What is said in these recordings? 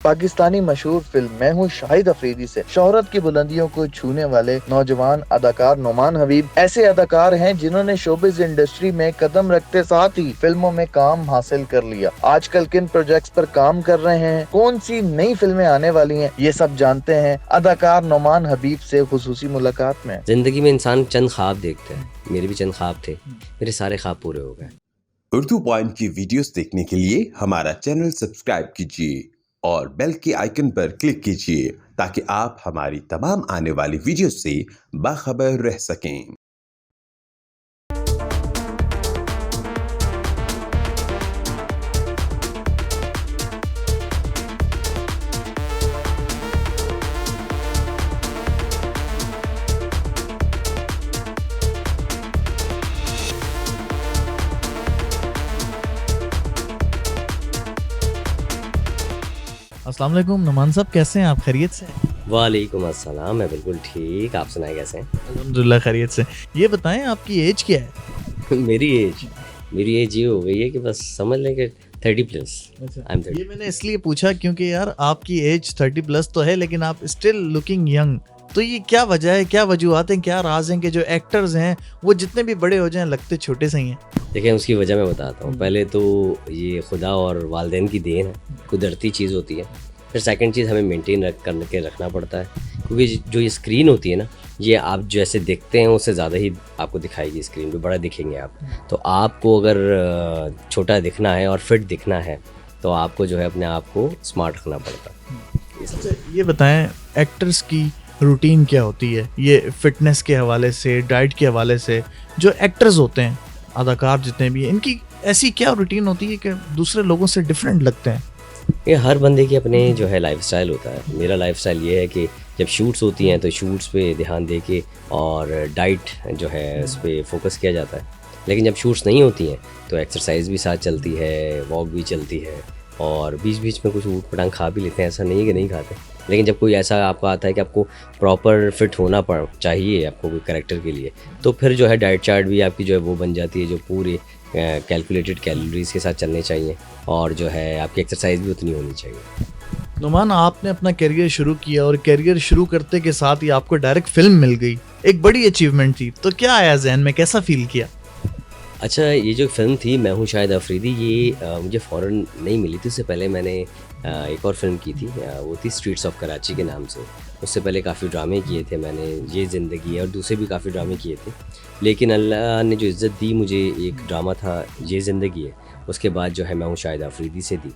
पाकिस्तानी मशहूर फिल्म मैं हूँ शाहिद अफरीदी से शोहरत की बुलंदियों को छूने वाले नौजवान अदाकार नुमान हबीब ऐसे अदाकार हैं जिन्होंने शोबिज इंडस्ट्री में कदम रखते साथ ही फिल्मों में काम हासिल कर लिया। आजकल किन प्रोजेक्ट्स पर काम कर रहे हैं, कौन सी नई फिल्में आने वाली हैं, ये सब जानते हैं अदाकार नुमान हबीब से खुसूसी मुलाकात में। जिंदगी में इंसान चंद ख्वाब देखता है, मेरे भी चंद ख्वाब थे, मेरे सारे ख्वाब पूरे हो गए। उर्दू पॉइंट की वीडियोस देखने के लिए हमारा चैनल सब्सक्राइब कीजिए और बेल के आइकन पर क्लिक कीजिए ताकि आप हमारी तमाम आने वाली वीडियोस से बाखबर रह सकें। अस्सलाम वालेकुम नुमान साहब, कैसे हैं आप? खैरियत से? वालेकुम अस्सलाम, मैं बिल्कुल ठीक। आप सुनाए कैसे हैं? अल्हम्दुलिल्लाह खैरियत से। ये बताएं आपकी एज क्या है? मेरी एज ये हो गई है कि बस समझ लें कि 30+। I am 30। ये मैंने इसलिए पूछा क्योंकि यार आपकी एज 30+ तो है लेकिन आप स्टिल लुकिंग यंग। तो ये क्या वजह है, क्या वजूहत हैं, क्या राज हैं कि जो एक्टर्स हैं वो जितने भी बड़े हो जाएं लगते छोटे से ही हैं? देखिए उसकी वजह मैं बताता हूँ। पहले तो ये खुदा और वालिदैन की देन है, कुदरती चीज़ होती है। फिर सेकंड चीज़ हमें मेंटेन करके रखना पड़ता है, क्योंकि जो ये स्क्रीन होती है ना, ये आप जैसे देखते हैं उससे ज़्यादा ही आपको दिखाएगी स्क्रीन पे, बड़ा दिखेंगे आप। तो आपको अगर छोटा दिखना है और फिट दिखना है तो आपको जो है अपने आप को स्मार्ट रखना पड़ता है। ये बताएं एक्टर्स की रूटीन क्या होती है, ये फिटनेस के हवाले से, डाइट के हवाले से? जो एक्टर्स होते हैं, अदाकार जितने भी हैं, इनकी ऐसी क्या रूटीन होती है कि दूसरे लोगों से डिफरेंट लगते हैं? ये हर बंदे की अपने जो है लाइफस्टाइल होता है। मेरा लाइफस्टाइल ये है कि जब शूट्स होती हैं तो शूट्स पे ध्यान दे के और डाइट जो है उस पर फोकस किया जाता है। लेकिन जब शूट्स नहीं होती हैं तो एक्सरसाइज भी साथ चलती है, वॉक भी चलती है और बीच बीच में कुछ ऊट पटांग खा भी लेते हैं। ऐसा नहीं है कि नहीं खाते, लेकिन जब कोई ऐसा आपको आता है कि आपको प्रॉपर फिट होना चाहिए आपको कोई कैरेक्टर के लिए, तो फिर जो है डाइट चार्ट भी आपकी जो है वो बन जाती है, जो पूरे कैलकुलेटेड कैलोरीज के साथ चलने चाहिए और जो है आपकी एक्सरसाइज भी उतनी होनी चाहिए। नुमान, आपने अपना करियर शुरू किया और करियर शुरू करते के साथ ही आपको डायरेक्ट फिल्म मिल गई, एक बड़ी अचीवमेंट थी। तो क्या आया जहन में, कैसा फील किया? अच्छा, ये जो फिल्म थी मैं हूँ शाहिद अफरीदी, ये मुझे फ़ौरन नहीं मिली थी। उससे पहले मैंने एक और फिल्म की थी, वो थी स्ट्रीट्स ऑफ कराची के नाम से। उससे पहले काफ़ी ड्रामे किए थे मैंने, ये ज़िंदगी है और दूसरे भी काफ़ी ड्रामे किए थे। लेकिन अल्लाह ने जो इज़्ज़त दी मुझे, एक ड्रामा था ये ज़िंदगी है, उसके बाद जो है मैं हूँ शाहिद अफरीदी से दी।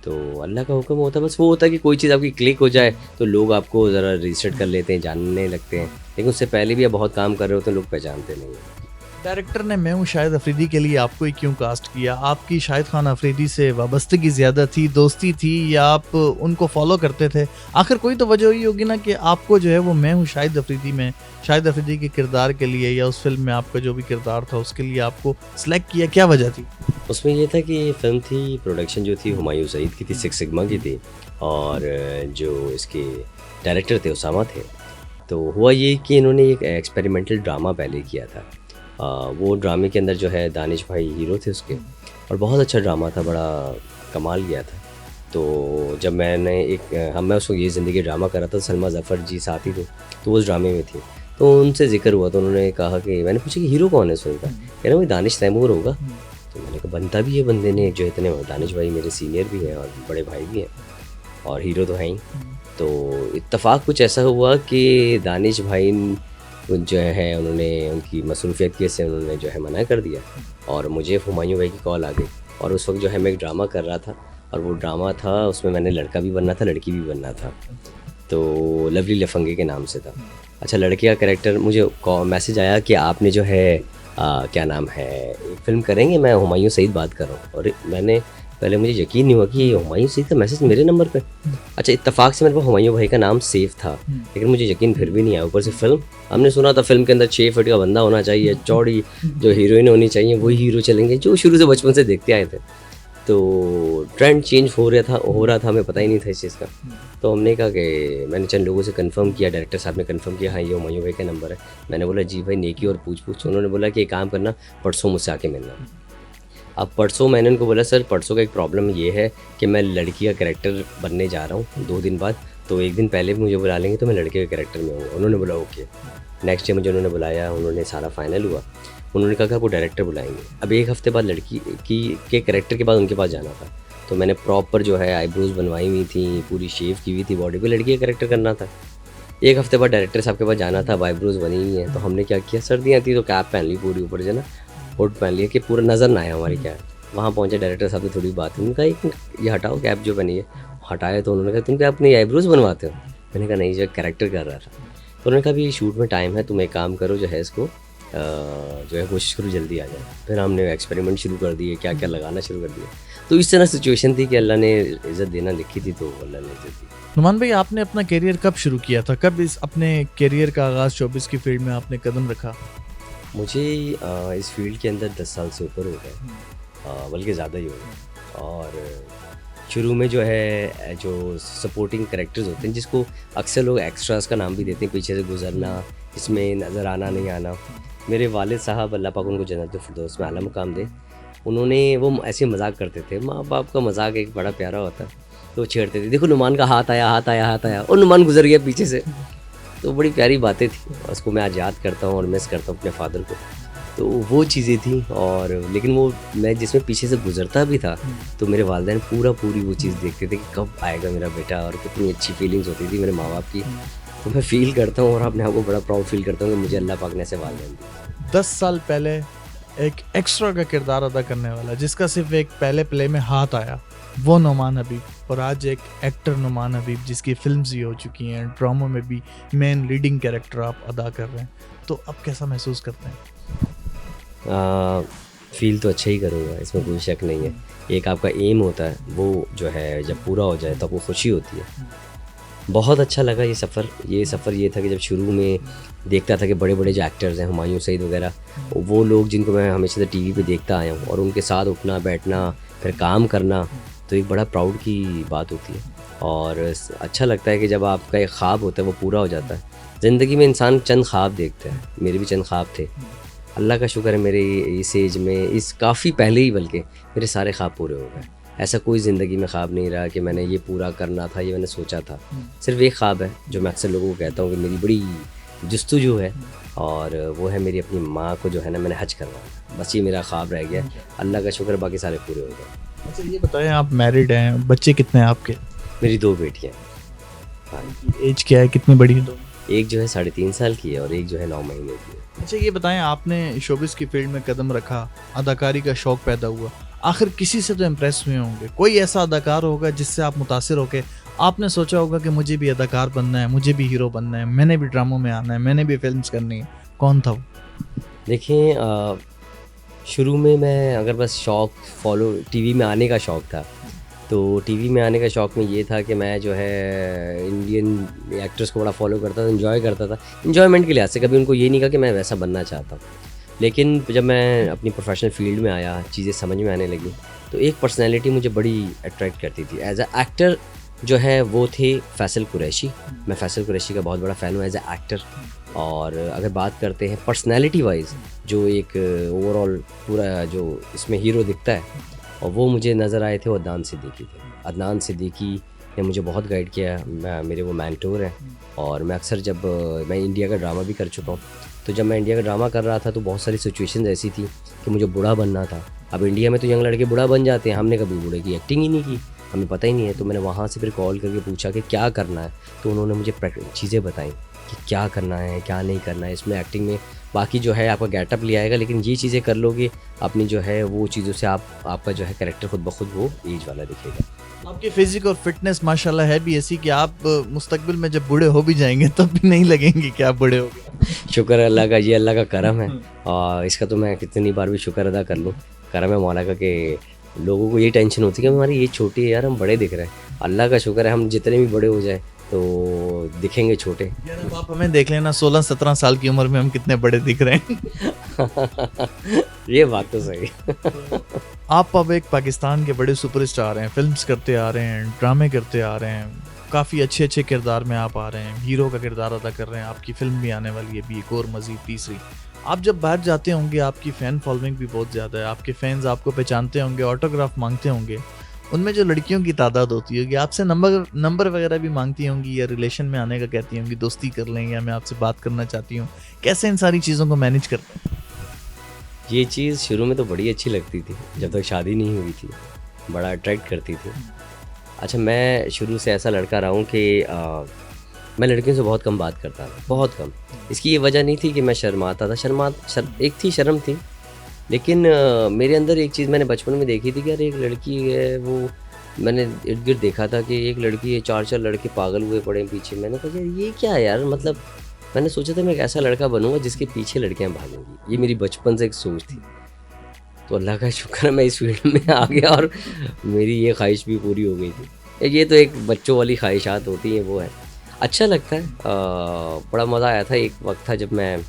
तो अल्लाह का हुक्म होता है, बस वो होता है कि कोई चीज़ आपकी क्लिक हो जाए तो लोग आपको ज़रा रजिस्टर कर लेते हैं, जानने लगते हैं। लेकिन उससे पहले भी आप बहुत काम कर रहे होते हैं, लोग पहचानते नहीं हैं। डायरेक्टर ने मैं हूँ शाहिद अफरीदी के लिए आपको ही क्यों कास्ट किया? आपकी शाहिद खान अफरीदी से वाबस्तगी ज़्यादा थी, दोस्ती थी, या आप उनको फॉलो करते थे? आखिर कोई तो वजह ही होगी ना कि आपको जो है वो मैं हूँ शाहिद अफरीदी में शाहिद अफरीदी के किरदार के लिए या उस फिल्म में आपका जो भी किरदार था उसके लिए आपको सिलेक्ट किया। क्या वजह थी? उसमें ये था कि ये फिल्म थी, प्रोडक्शन जो थी हुमायूं सईद की थी, सिक्स सिग्मा की थी, और जो इसके डायरेक्टर थे उसामा थे। तो हुआ ये कि इन्होंने एक एक्सपेरिमेंटल ड्रामा पहले किया था। वो ड्रामे के अंदर जो है दानिश भाई हीरो थे उसके, और बहुत अच्छा ड्रामा था, बड़ा कमाल गया था। तो जब मैंने मैं उसको ये ज़िंदगी ड्रामा कर रहा था, सलमा ज़फ़र जी साथी थे, तो उस ड्रामे में थी। तो उनसे जिक्र हुआ तो उन्होंने कहा कि, मैंने पूछा कि हीरो कौन है इसमें का? कह रहे भाई दानिश तैमूर होगा। तो मैंने कहा बनता भी है बंदे ने, जो इतने दानिश भाई मेरे सीनियर भी हैं और बड़े भाई भी हैं और हीरो तो हैं ही। तो इत्तेफाक कुछ ऐसा हुआ कि दानिश भाई जो है उन्होंने उनकी मसरूफियत की से उन्होंने जो है मना कर दिया और मुझे हुमायूं भाई की कॉल आ गई। और उस वक्त जो है मैं एक ड्रामा कर रहा था और वो ड्रामा था, उसमें मैंने लड़का भी बनना था, लड़की भी बनना था। तो लवली लफंगे के नाम से था। अच्छा, लड़के का कैरेक्टर, मुझे मैसेज आया कि आपने जो है क्या नाम है, एक फ़िल्म करेंगे, मैं हुमायूं सईद बात कर रहा हूँ। और मैंने पहले मुझे यकीन नहीं हुआ कि ये हुमायूं सईद का मैसेज मेरे नंबर पे। अच्छा, इत्तेफाक से मेरे पास हुमायूं भाई का नाम सेव था, लेकिन मुझे यकीन फिर भी नहीं आया। ऊपर से फिल्म हमने सुना था, फिल्म के अंदर 6 फीट का बंदा होना चाहिए, चौड़ी जो हीरोइन होनी चाहिए वही हीरो चलेंगे, जो शुरू से बचपन से देखते आए थे। तो ट्रेंड चेंज हो रहा था, हमें पता ही नहीं था इस चीज़ का। तो हमने कहा कि मैंने चंद लोगों से कंफर्म किया, डायरेक्टर साहब ने कंफर्म किया हाँ ये हुमायूं भाई का नंबर है। मैंने बोला जी भाई नेकी और पूछ। उन्होंने बोला कि एक काम करना, परसों मुझसे आके मिलना। अब परसों मैंने उनको बोला सर परसों का एक प्रॉब्लम ये है कि मैं लड़की का कैरेक्टर बनने जा रहा हूँ 2 दिन बाद, तो 1 दिन पहले भी मुझे बुला लेंगे तो मैं लड़के के कैरेक्टर में हूँ। उन्होंने बोला ओके। नेक्स्ट डे मुझे उन्होंने बुलाया, उन्होंने सारा फाइनल हुआ, उन्होंने कहा कि आपको डायरेक्टर बुलाएंगे। अब 1 हफ्ते बाद लड़की के कैरेक्टर के बाद उनके पास जाना था, तो मैंने प्रॉपर जो है आईब्रोज बनवाई हुई थी, पूरी शेव की हुई थी बॉडी पे, लड़की का कैरेक्टर करना था। 1 हफ्ते बाद डायरेक्टर साहब के पास जाना था, आईब्रोज बनी हुई हैं, तो हमने क्या किया, सर्दियाँ थी तो कैप पहन ली पूरी ऊपर से ना, कोट पहन लिया कि पूरा नज़र ना आया हमारी कैप। वहाँ पहुँचे डायरेक्टर साहब से थोड़ी बात हुई, उन्होंने कहा ये हटाओ कैप जो बनी है। हटाया तो उन्होंने कहा तुम क्या अपनी आईब्रोज बनवाते हो? मैंने कहा नहीं, जो कैरेक्टर कर रहा था। तो उन्होंने कहा अभी शूट में टाइम है, तुम एक काम करो जो है इसको जो है कोशिश करो जल्दी आ जाए। फिर हमने एक्सपेरिमेंट शुरू कर दिए, क्या क्या लगाना शुरू कर दिया। तो इस तरह सिचुएशन थी कि अल्लाह ने इज़्ज़त देना लिखी थी तो अल्लाह ने इज़्ज़त दी। नुमान भाई, आपने अपना करियर कब शुरू किया था? कब इस अपने करियर का आगाज़ शोबिस की फील्ड में आपने कदम रखा? मुझे इस फील्ड के अंदर 10 साल से ऊपर हो गए, बल्कि ज़्यादा ही हो गए। और शुरू में जो है जो सपोर्टिंग कैरेक्टर्स होते हैं, जिसको अक्सर लोग एक्स्ट्रास का नाम भी देते हैं, पीछे से गुजरना, इसमें नज़र आना नहीं आना। मेरे वालिद साहब अल्लाह पाक उनको जन्नतुल फिरदौस में आला मुकाम दे, उन्होंने वो ऐसे मजाक करते थे। माँ बाप का मजाक एक बड़ा प्यारा होता है, तो छेड़ते थे, देखो नुमान का हाथ आया हाथ आया हाथ आया, और नुमान गुजर गया पीछे से। तो बड़ी प्यारी बातें थी, उसको मैं आज याद करता हूँ और मिस करता हूँ अपने फादर को। तो वो चीज़ें थी। और लेकिन वो मैं जिसमें पीछे से गुजरता भी था, तो मेरे वालिदैन पूरी वो चीज़ देखते थे कि कब आएगा मेरा बेटा, और कितनी अच्छी फीलिंग्स होती थी मेरे माँ बाप की। तो मैं फ़ील करता हूँ और अपने आप को बड़ा प्राउड फील करता हूँ कि मुझे अल्लाह पाक ने ऐसे वालिदैन दिए। 10 साल पहले एक एक्स्ट्रा का किरदार अदा करने वाला, जिसका सिर्फ एक पहले प्ले में हाथ आया, वो नुमान हबीब, और आज एक एक्टर नुमान हबीब जिसकी फिल्म्स भी हो चुकी हैं, ड्रामों में भी मेन लीडिंग कैरेक्टर आप अदा कर रहे हैं, तो अब कैसा महसूस करते हैं? फ़ील तो अच्छा ही करूँगा, इसमें कोई शक नहीं है। एक आपका एम होता है, वो जो है जब पूरा हो जाए तो आपको खुशी होती है। बहुत अच्छा लगा ये सफ़र ये था कि जब शुरू में देखता था कि बड़े बड़े जो एक्टर्स हैं, हुमायूं सईद वगैरह, वो लोग जिनको मैं हमेशा से टीवी पे देखता आया हूँ, और उनके साथ उठना बैठना फिर काम करना, तो एक बड़ा प्राउड की बात होती है। और अच्छा लगता है कि जब आपका एक ख्वाब होता है वो पूरा हो जाता है। ज़िंदगी में इंसान चंद ख्वाब देखता है, मेरे भी चंद ख्वाब थे। अल्लाह का शुक्र है मेरे इस एज में, इस काफ़ी पहले ही बल्कि मेरे सारे ख्वाब पूरे हो गए। ऐसा कोई ज़िंदगी में ख्वाब नहीं रहा कि मैंने ये पूरा करना था, ये मैंने सोचा था। सिर्फ एक ख्वाब है जो मैं अक्सर लोगों को कहता हूँ कि मेरी बड़ी जस्तजू है, और वो है मेरी अपनी माँ को जो है ना मैंने हज करवाना। बस ये मेरा ख्वाब रह गया। अल्लाह का शुक्र बाकी सारे पूरे हो गए। अच्छा, ये बताएं, आप मैरिड हैं, बच्चे कितने हैं आपके? मेरी 2 बेटियाँ हैं। हाँ, एज क्या है, कितनी बड़ी है दोनों? एक जो है 3.5 साल की है और एक जो है 9 महीने की है। अच्छा, ये बताएं, आपने शोबिस की फील्ड में कदम रखा, अदाकारी का शौक पैदा हुआ, आखिर किसी से तो इम्प्रेस हुए होंगे, कोई ऐसा अदाकार होगा जिससे आप मुतासिर होकर आपने सोचा होगा कि मुझे भी अदाकार बनना है, मुझे भी हीरो बनना है, मैंने भी ड्रामों में आना है, मैंने भी फिल्म्स करनी है? कौन था वो? देखिए, शुरू में मैं अगर बस शौक़ टीवी में आने का शौक़ था, तो टीवी में आने का शौक़ में ये था कि मैं जो है इंडियन एक्टर्स को बड़ा फॉलो करता था, एंजॉय करता था, एंजॉयमेंट के लिहाज से। कभी उनको ये नहीं कहा कि मैं वैसा बनना चाहता हूँ। लेकिन जब मैं अपनी प्रोफेशनल फील्ड में आया, चीज़ें समझ में आने लगी, तो एक पर्सनैलिटी मुझे बड़ी अट्रैक्ट करती थी। एज अ एक्टर जो है वो थे फैसल कुरैशी। मैं फैसल कुरैशी का बहुत बड़ा फ़ैन हूँ एज अ एक्टर। और अगर बात करते हैं पर्सनैलिटी वाइज, जो एक ओवरऑल पूरा जो इसमें हीरो दिखता है, और वो मुझे नज़र आए थे, वो अदनान सिद्दीकी थे। अदनान सिद्दीकी ने मुझे बहुत गाइड किया, मेरे वो मेंटोर हैं। और मैं अक्सर जब मैं इंडिया का ड्रामा भी कर चुका हूँ, तो जब मैं इंडिया का ड्रामा कर रहा था तो बहुत सारी सिचुएशंस ऐसी थी कि मुझे बूढ़ा बनना था। अब इंडिया में तो यंग लड़के बूढ़ा बन जाते हैं, हमने कभी बूढ़े की एक्टिंग ही नहीं की, हमें पता ही नहीं है। तो मैंने वहाँ से फिर कॉल करके पूछा कि क्या करना है, तो उन्होंने मुझे चीज़ें बताई कि क्या करना है क्या नहीं करना है इसमें एक्टिंग में। बाकी जो है आपका गेटअप ले आएगा, लेकिन ये चीज़ें कर लोगे अपनी जो है वो चीज़ों से आपका जो है कैरेक्टर खुद ब खुद वो एज वाला दिखेगा। आपकी फिजिक और फिटनेस माशाल्लाह है भी ऐसी कि आप मुस्तकबिल में जब बूढ़े हो भी जाएंगे तब भी नहीं लगेंगे कि आप बूढ़े हो गए। शुक्र अल्लाह का, ये अल्लाह का करम है, और इसका तो मैं कितनी बार भी शुक्र अदा कर लूँ। करम है मौला का कि लोगों को ये टेंशन होती है कि हमारी ये छोटी है यार, हम बड़े दिख रहे हैं। अल्लाह का शुक्र है, हम जितने भी बड़े हो जाए तो दिखेंगे छोटे। यार अब आप हमें देख लेना, 16-17 साल की उम्र में हम कितने बड़े दिख रहे हैं। ये बात तो सही। आप अब एक पाकिस्तान के बड़े सुपरस्टार हैं, फिल्म्स करते आ रहे हैं, ड्रामे करते आ रहे हैं, काफ़ी अच्छे अच्छे किरदार में आप आ रहे हैं, हीरो का किरदार अदा कर रहे हैं, आपकी फिल्म भी आने वाली है भी, एक और मज़ीद तीसरी। आप जब बाहर जाते होंगे आपकी फ़ैन फॉलोइंग भी बहुत ज़्यादा है, आपके फैंस आपको पहचानते होंगे, ऑटोग्राफ मांगते होंगे, उनमें जो लड़कियों की तादाद होती होगी आपसे नंबर वगैरह भी मांगती होंगी या रिलेशन में आने का कहती होंगी, दोस्ती कर लें या मैं आपसे बात करना चाहती हूँ, कैसे इन सारी चीज़ों को मैनेज करते हैं? ये चीज़ शुरू में तो बड़ी अच्छी लगती थी, जब तक शादी नहीं हुई थी, बड़ा अट्रैक्ट करती थी। अच्छा, मैं शुरू से ऐसा लड़का रहा हूँ कि मैं लड़कियों से बहुत कम बात करता था, बहुत कम। इसकी ये वजह नहीं थी कि मैं शर्माता था, एक थी शर्म थी, लेकिन मेरे अंदर एक चीज़ मैंने बचपन में देखी थी कि यार एक लड़की है, वो मैंने इर्द गिर्द देखा था कि एक लड़की है, 4 लड़के पागल हुए पड़े हैं पीछे। मैंने कहा यार ये क्या है यार, मतलब मैंने सोचा था मैं एक ऐसा लड़का बनूंगा जिसके पीछे लड़कियां भागेंगी। ये मेरी बचपन से एक सोच थी। तो अल्लाह का शुक्र है मैं इस फील्ड में आ गया और मेरी ये ख्वाहिश भी पूरी हो गई थी। ये तो एक बच्चों वाली ख्वाहिशात होती हैं, वो है। अच्छा लगता है, बड़ा मज़ा आया था। एक वक्त था जब मैं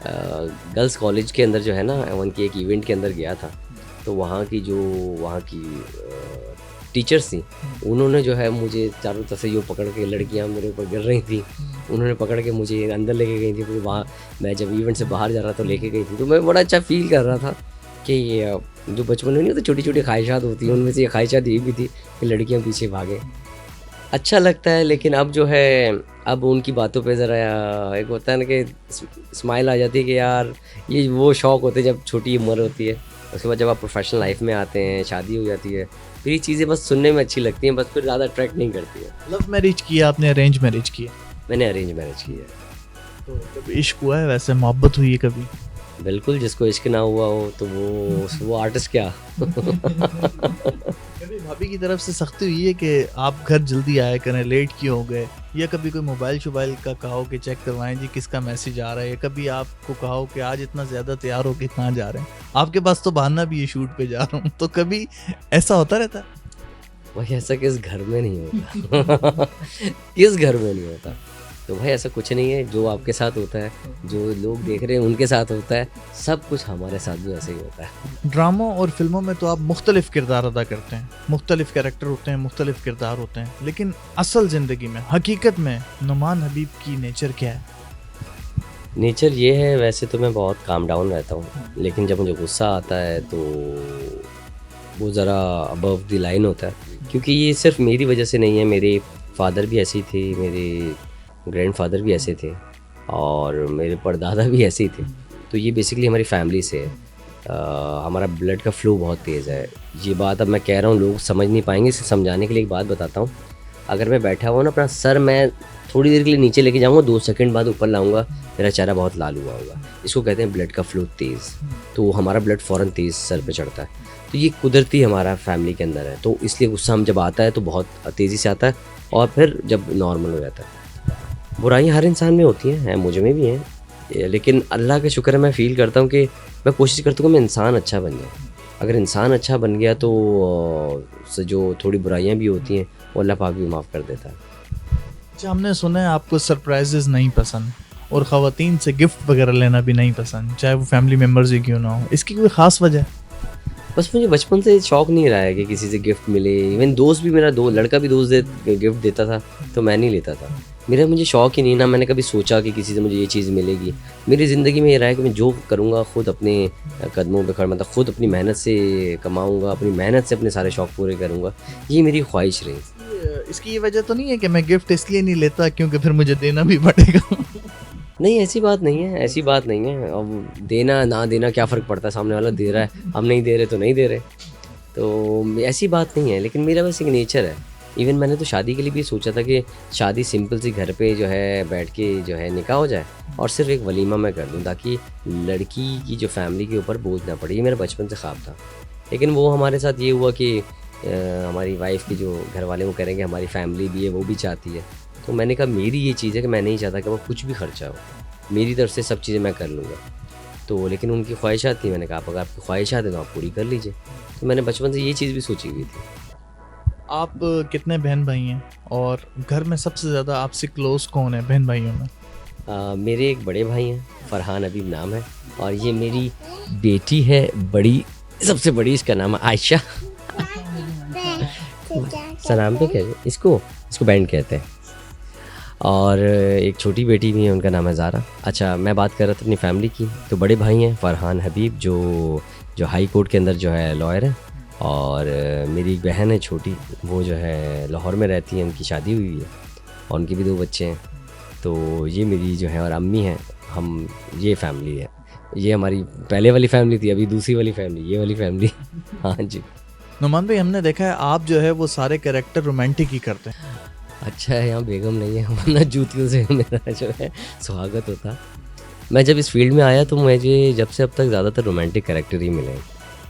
गर्ल्स कॉलेज के अंदर जो है ना, उनकी एक इवेंट के अंदर गया था, तो वहाँ की टीचर्स थी, उन्होंने जो है मुझे चारों तरफ से यूँ पकड़ के, लड़कियाँ मेरे ऊपर गिर रही थी, उन्होंने पकड़ के मुझे अंदर लेके गई थी। फिर वहाँ मैं जब इवेंट से बाहर जा रहा था तो लेके गई थी, तो मैं बड़ा अच्छा फील कर रहा था कि ये जो बचपन में नहीं होती छोटी छोटी ख्वाहिशात होती हैं, उनमें से ये ख्वाहिशात ये भी थी कि लड़कियाँ पीछे भागें। अच्छा लगता है, लेकिन अब जो है, अब उनकी बातों पे ज़रा एक होता है ना कि स्माइल आ जाती है कि यार ये वो शौक़ होते हैं जब छोटी उम्र होती है। उसके बाद जब आप प्रोफेशनल लाइफ में आते हैं, शादी हो जाती है, फिर ये चीज़ें बस सुनने में अच्छी लगती हैं, बस फिर ज़्यादा अट्रैक्ट नहीं करती है। लव मैरिज किया आपने, अरेंज मैरिज किया? मैंने अरेंज मैरिज किया है। तो कभी इश्क हुआ है, वैसे मोहब्बत हुई है कभी? बिल्कुल, जिसको इश्क ना हुआ हो तो वो आर्टिस्ट क्या। कभी भाभी की तरफ से सख्ती हुई है कि आप घर जल्दी आया करें, लेट क्यों हो गए, या कभी कोई मोबाइल शोबाइल का कहा हो कि चेक करवाएं जी किसका मैसेज आ रहा है, या कभी आपको कहा हो कि आज इतना ज़्यादा तैयार हो के कहाँ जा रहे हैं, आपके पास तो बहाना भी है शूट पे जा रहा हूँ, तो कभी ऐसा होता रहता है? भाई ऐसा किस घर में नहीं होता। किस घर में नहीं होता। तो भाई ऐसा कुछ नहीं है, जो आपके साथ होता है, जो लोग देख रहे हैं उनके साथ होता है, सब कुछ हमारे साथ भी ऐसे ही होता है। ड्रामों और फिल्मों में तो आप मुख्तलिफ किरदार अदा करते हैं, मुख्तलिफ कैरेक्टर होते हैं, मुख्तलिफ किरदार होते हैं, लेकिन असल ज़िंदगी में, हकीकत में नुमान हबीब की नेचर क्या है? नेचर ये है, वैसे तो मैं बहुत काम डाउन रहता हूँ, लेकिन जब मुझे गुस्सा आता है तो वो ज़रा अबव द लाइन होता है, क्योंकि ये सिर्फ मेरी वजह से नहीं है। मेरे फादर भी ऐसे थे, मेरे ग्रैंडफादर भी ऐसे थे, और मेरे परदादा भी ऐसे ही थे। तो ये बेसिकली हमारी फैमिली से है। हमारा ब्लड का फ्लो बहुत तेज़ है। ये बात अब मैं कह रहा हूँ, लोग समझ नहीं पाएंगे, इसे समझाने के लिए एक बात बताता हूँ। अगर मैं बैठा हुआ ना, अपना सर मैं थोड़ी देर के लिए नीचे लेके जाऊँगा, 2 सेकंड बाद ऊपर लाऊंगा, मेरा चेहरा बहुत लाल हुआ होगा। इसको कहते हैं ब्लड का फ्लो तेज़। तो हमारा ब्लड फ़ौरन तेज़ सर पे चढ़ता है। तो ये कुदरती हमारा फैमिली के अंदर है। तो इसलिए गुस्सा हम जब आता है तो बहुत तेज़ी से आता है, और फिर जब नॉर्मल हो जाता है। बुराइयाँ हर इंसान में होती हैं, मुझे में भी हैं, लेकिन अल्लाह का शुक्र है, मैं फ़ील करता हूँ कि मैं कोशिश करता हूँ कि मैं इंसान अच्छा बन जाऊँ। अगर इंसान अच्छा बन गया तो जो थोड़ी बुराइयाँ भी होती हैं वो अल्लाह पाक भी माफ़ कर देता है। अच्छा, हमने सुना है आपको सरप्राइजेस नहीं पसंद और ख़वातीन से गिफ्ट वगैरह लेना भी नहीं पसंद, चाहे वो फैमिली मेम्बर्स ही क्यों ना हो, इसकी कोई ख़ास वजह है? बस मुझे बचपन से शौक़ नहीं रहा है कि किसी से गिफ्ट मिले। इवन दोस्त भी, मेरा लड़का भी दोस्त गिफ्ट देता था तो मैं नहीं लेता था। मुझे शौक़ ही नहीं, ना मैंने कभी सोचा कि किसी से मुझे ये चीज़ मिलेगी। मेरी ज़िंदगी में ये रहा है कि मैं जो करूँगा खुद अपने कदमों पे खड़ा, मतलब खुद अपनी मेहनत से कमाऊँगा, अपनी मेहनत से अपने सारे शौक़ पूरे करूँगा। ये मेरी ख्वाहिश रही। इसकी ये वजह तो नहीं है कि मैं गिफ्ट इसलिए नहीं लेता क्योंकि फिर मुझे देना भी पड़ेगा? नहीं, ऐसी बात नहीं है, ऐसी बात नहीं है। अब देना ना देना क्या फ़र्क पड़ता है, सामने वाला दे रहा है, हम नहीं दे रहे तो नहीं दे रहे, तो ऐसी बात नहीं है। लेकिन मेरा बस एक नेचर है। इवन मैंने तो शादी के लिए भी सोचा था कि शादी सिंपल सी घर पे जो है बैठ के जो है निकाह हो जाए, और सिर्फ एक वलीमा मैं कर दूं, ताकि लड़की की जो फैमिली के ऊपर बोझ ना पड़े। ये मेरा बचपन से ख्वाब था। लेकिन वो हमारे साथ ये हुआ कि हमारी वाइफ की जो घर वाले वो करेंगे, हमारी फैमिली भी है, वो भी चाहती है। तो मैंने कहा मेरी ये चीज़ है कि मैं नहीं चाहता कि वो कुछ भी खर्चा हो, मेरी तरफ से सब चीज़ें मैं कर लूँगा। तो लेकिन उनकी ख्वाहिशात थी, मैंने कहा अगर आपकी ख्वाहिशात है तो आप पूरी कर लीजिए। तो मैंने बचपन से ये चीज़ भी सोची हुई थी। आप कितने बहन भाई हैं, और घर में सबसे ज़्यादा आपसे क्लोज कौन है बहन भाइयों में? मेरे एक बड़े भाई हैं, फरहान अबीब नाम है, और ये मेरी बेटी है बड़ी, सबसे बड़ी, इसका नाम है आयशा। सलाम तो कहते हैं इसको बैंड कहते हैं। और एक छोटी बेटी भी है, उनका नाम है ज़ारा। अच्छा, मैं बात कर रहा था अपनी फैमिली की, तो बड़े भाई हैं फरहान हबीब, जो हाई कोर्ट के अंदर जो है लॉयर है, और मेरी एक बहन है छोटी, वो जो है लाहौर में रहती है, उनकी शादी हुई है और उनके भी 2 बच्चे हैं। तो ये मेरी जो है और अम्मी हैं, हम ये फैमिली है। ये हमारी पहले वाली फैमिली थी, अभी दूसरी वाली फैमिली, ये वाली फैमिली। हाँ जी। नुमान भाई, हमने देखा है आप जो है वो सारे कैरेक्टर रोमांटिक ही करते हैं। अच्छा है यहाँ बेगम नहीं है, वरना जूतियों से मेरा जो है स्वागत होता। मैं जब इस फील्ड में आया तो मुझे जब से अब तक ज़्यादातर रोमांटिक कैरेक्टर ही मिले।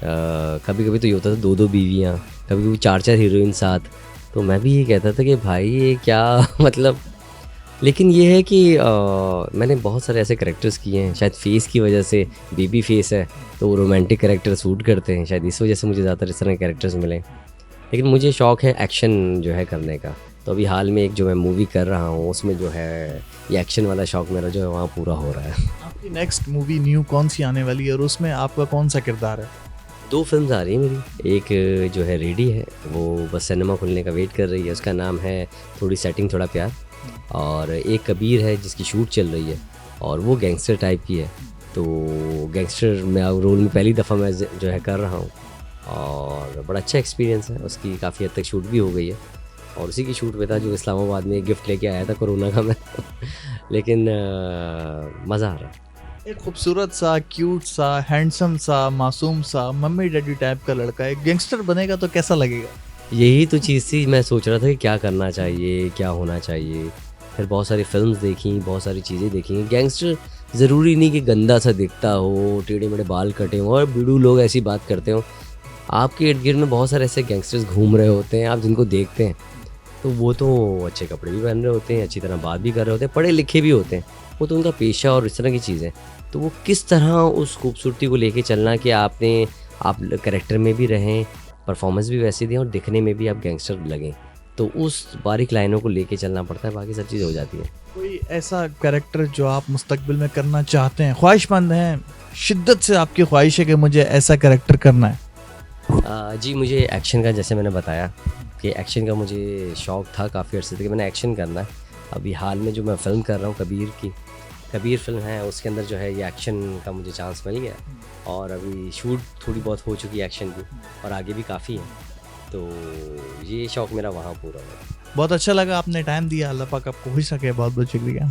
कभी कभी तो ये होता था 2-2 बीवियाँ, कभी कभी 4-4 हीरोइन साथ। तो मैं भी ये कहता था कि भाई ये क्या मतलब। लेकिन ये है कि मैंने बहुत सारे ऐसे कैरेक्टर्स किए हैं, शायद फेस की वजह से, बेबी फेस है तो वो रोमांटिक कैरेक्टर सूट करते हैं, शायद इस वजह से मुझे ज़्यादातर इस तरह के कैरेक्टर्स मिले। लेकिन मुझे शौक़ है एक्शन जो है करने का। तो अभी हाल में एक जो मैं मूवी कर रहा हूँ उसमें जो है ये एक्शन वाला शौक़ मेरा जो है वहाँ पूरा हो रहा है। आपकी नेक्स्ट मूवी न्यू कौन सी आने वाली है और उसमें आपका कौन सा किरदार है? 2 फिल्म्स आ रही हैं मेरी। एक जो है रेडी है, वो बस सिनेमा खुलने का वेट कर रही है, उसका नाम है थोड़ी सेटिंग थोड़ा प्यार। और एक कबीर है जिसकी शूट चल रही है और वो गैंगस्टर टाइप की है। तो गैंगस्टर में रोल में पहली दफ़ा मैं जो है कर रहा हूँ और बड़ा अच्छा एक्सपीरियंस है। उसकी काफ़ी हद तक शूट भी हो गई है और उसी की शूट पे था जो इस्लामाबाद में एक गिफ्ट लेके आया था कोरोना का मैं। लेकिन मज़ा आ रहा है। एक खूबसूरत सा, क्यूट सा, हैंडसम सा, मासूम सा, मम्मी डैडी टाइप का लड़का एक गैंगस्टर बनेगा तो कैसा लगेगा? यही तो चीज़ थी, मैं सोच रहा था कि क्या करना चाहिए, क्या होना चाहिए। फिर बहुत सारी फिल्म्स देखी, बहुत सारी चीज़ें देखी। गैंगस्टर ज़रूरी नहीं कि गंदा सा दिखता हो, टेढ़े मेढ़े बाल कटे हों और बीड़ू लोग ऐसी बात करते हो। आपके इर्द गिर्द में बहुत सारे ऐसे गैंगस्टर्स घूम रहे होते हैं, आप जिनको देखते हैं तो वो तो अच्छे कपड़े भी पहन रहे होते हैं, अच्छी तरह बात भी कर रहे होते हैं, पढ़े लिखे भी होते हैं। वो तो उनका पेशा और इस तरह की चीज़ें। तो वो किस तरह उस खूबसूरती को लेके चलना कि आप कैरेक्टर में भी रहें, परफॉर्मेंस भी वैसी दें और दिखने में भी आप गैंगस्टर लगें, तो उस बारीक लाइनों को लेके चलना पड़ता है, बाकी सब चीज़ हो जाती है। कोई ऐसा कैरेक्टर जो आप मुस्तकबिल में करना चाहते हैं, ख्वाहिशमंद हैं, शिद्दत से आपकी ख्वाहिश है कि मुझे ऐसा कैरेक्टर करना है? जी, मुझे एक्शन का, जैसे मैंने बताया कि एक्शन का मुझे शौक़ था काफ़ी अर्से से कि मैंने एक्शन करना है। अभी हाल में जो मैं फ़िल्म कर रहा हूँ कबीर फ़िल्म है, उसके अंदर जो है ये एक्शन का मुझे चांस मिल गया और अभी शूट थोड़ी बहुत हो चुकी है एक्शन की और आगे भी काफ़ी है। तो ये शौक़ मेरा वहाँ पूरा हुआ। बहुत अच्छा लगा आपने टाइम दिया, अल्लाह पाक आपको खुश रखे, बहुत बहुत शुक्रिया।